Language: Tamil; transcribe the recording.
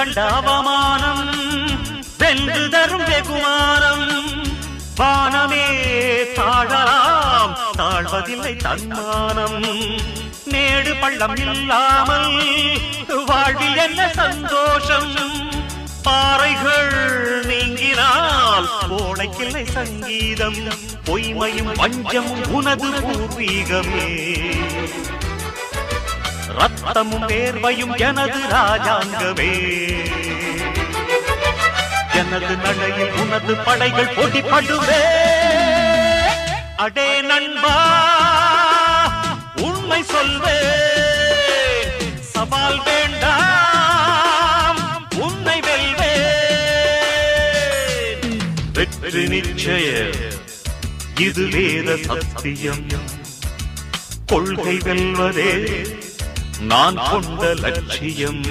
கண்ட அவமானம் வென்று தரும் வெகுமானம் வானமே தாழலாம் தாழ்வதில்லை தன்மானம் மேடு பள்ளம் இல்லாமல் வாழ்வில் என்ன சந்தோஷம் பாறைகள் நீங்கினால் கோடைக்கில்லை சங்கீதம் பொய்மையும் வஞ்சமும் உனது பூர்வீகமே ரத்தமும் வேர்வையும் எனது ராஜாங்கமே எனது நடையில் உனது படைகள் போட்டிப்படுவே அடே நண்பா உண்மை சொல்வே சவால் வேண்டாம் உன்னை வெல்வே வெற்றி நிச்சய இது வேத சத்தியம் கொள்கை வெல்வதே நான் கொண்ட லட்சியம்